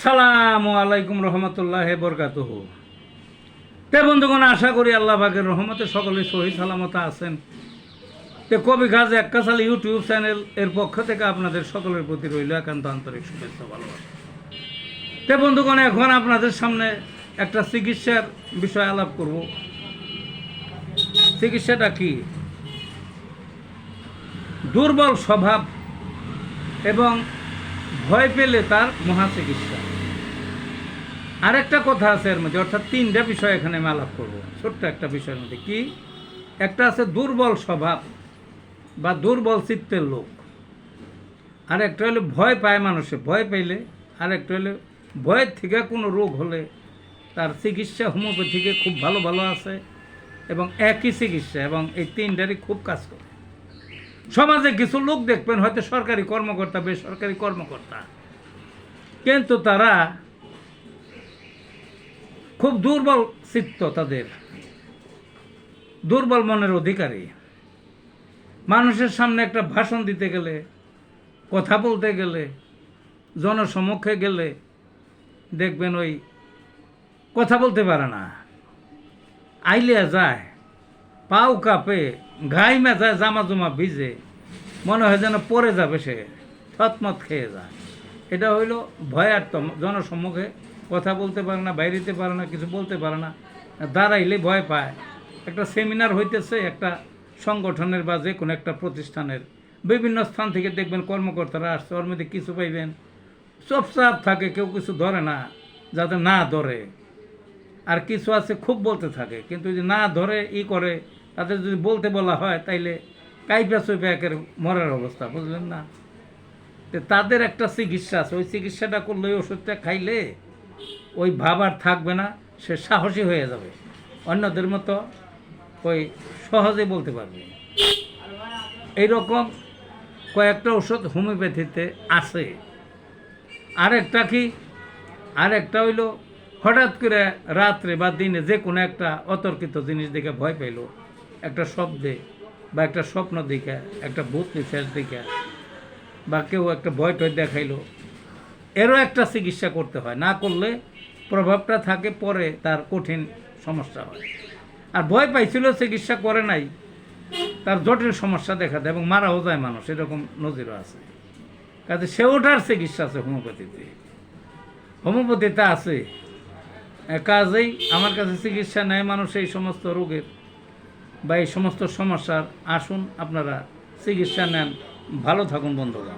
আসসালামু আলাইকুম রহমতুল্লাহ বরকাতুহু। তে বন্ধুগণ, আশা করি আল্লাহ পাকের রহমতে সকলে সহি সালামত আছেন। তে কবি গাজী আক্কাস আলী ইউটিউব চ্যানেল এর পক্ষ থেকে আপনাদের সকলের প্রতি রইল একান্ত আন্তরিক শুভেচ্ছা ভালোবাসা। তে বন্ধুগণ, এখন আপনাদের সামনে একটা চিকিৎসার বিষয় আলাপ করব। চিকিৎসাটা কি? দুর্বল স্বভাব এবং ভয় পেলে তার মহা চিকিৎসা। আরেকটা কথা আছে এর মধ্যে, অর্থাৎ তিনটা বিষয় এখানে আমি আলাপ করবো ছোট্ট একটা বিষয়ের মধ্যে। কি? একটা আছে দুর্বল স্বভাব বা দুর্বল চিত্তের লোক, আর একটা হলো ভয় পায় মানুষে, ভয় পাইলে, আর একটা হলো ভয়ের থেকে কোনো রোগ হলে তার চিকিৎসা হোমিওপ্যাথিকে খুব ভালো ভালো আছে এবং একই চিকিৎসা, এবং এই তিনটারই খুব কাজ করে। সমাজে কিছু লোক দেখবেন হয়তো সরকারি কর্মকর্তা, বেসরকারি কর্মকর্তা, কিন্তু তারা খুব দুর্বল চিত্ত, তাদের দুর্বল মনের অধিকারী। মানুষের সামনে একটা ভাষণ দিতে গেলে, কথা বলতে গেলে, জনসমক্ষে গেলে দেখবেন ওই কথা বলতে পারে না, আইলিয়া যায়, পাও কাঁপে, ঘাইমা যায়, জামা জমা ভিজে, মনে হয় যেন পড়ে যাবে, সে থতমত খেয়ে যায়। এটা হইল ভয়ার্থ। জনসম্মুখে কথা বলতে পারে না, বাইরেতে পারে না, কিছু বলতে পারে না, দাঁড়াইলে ভয় পায়। একটা সেমিনার হইতেছে একটা সংগঠনের বা যে কোনো একটা প্রতিষ্ঠানের, বিভিন্ন স্থান থেকে দেখবেন কর্মকর্তারা আসছে, ওর মধ্যে কিছু পাইবেন চুপচাপ থাকে, কেউ কিছু ধরে না, যাতে না ধরে। আর কিছু আছে খুব বলতে থাকে, কিন্তু যদি না ধরে করে, তাদের যদি বলতে বলা হয় তাইলে কাইপা চইপা একের মরার অবস্থা, বুঝলেন না? তো তাদের একটা চিকিৎসা আছে, ওই চিকিৎসাটা করলে, ওই ওষুধটা খাইলে ওই ভাব আর থাকবে না, সে সাহসী হয়ে যাবে, অন্যদের মতো ওই সহজে বলতে পারবে। এইরকম কয়েকটা ওষুধ হোমিওপ্যাথিতে আছে। আরেকটা কি? আরেকটা হইল হঠাৎ করে রাত্রে বা দিনে যে কোনো একটা অতর্কিত জিনিস দেখে ভয় পাইল, একটা শব্দে বা একটা স্বপ্ন দেখে, একটা ভূত নিঃশ্বাস দেখে, বা কেউ একটা ভয় টয় দেখাইলো, এরও একটা চিকিৎসা করতে হয়। না করলে প্রভাবটা থাকে, পরে তার কঠিন সমস্যা হয়। আর ভয় পাইছিল, চিকিৎসা করে নাই, তার জটিল সমস্যা দেখা দেয় এবং মারাও যায় মানুষ, এরকম নজিরও আছে। কাজে সে ওঠার চিকিৎসা আছে হোমিওপ্যাথিতে, হোমিওপ্যাথিতে আছে। কাজেই আমার কাছে চিকিৎসা নেয় মানুষ এই সমস্ত রোগের বা এই সমস্ত সমস্যার। আসুন আপনারা চিকিৎসা নেন, ভালো থাকুন বন্ধুরা।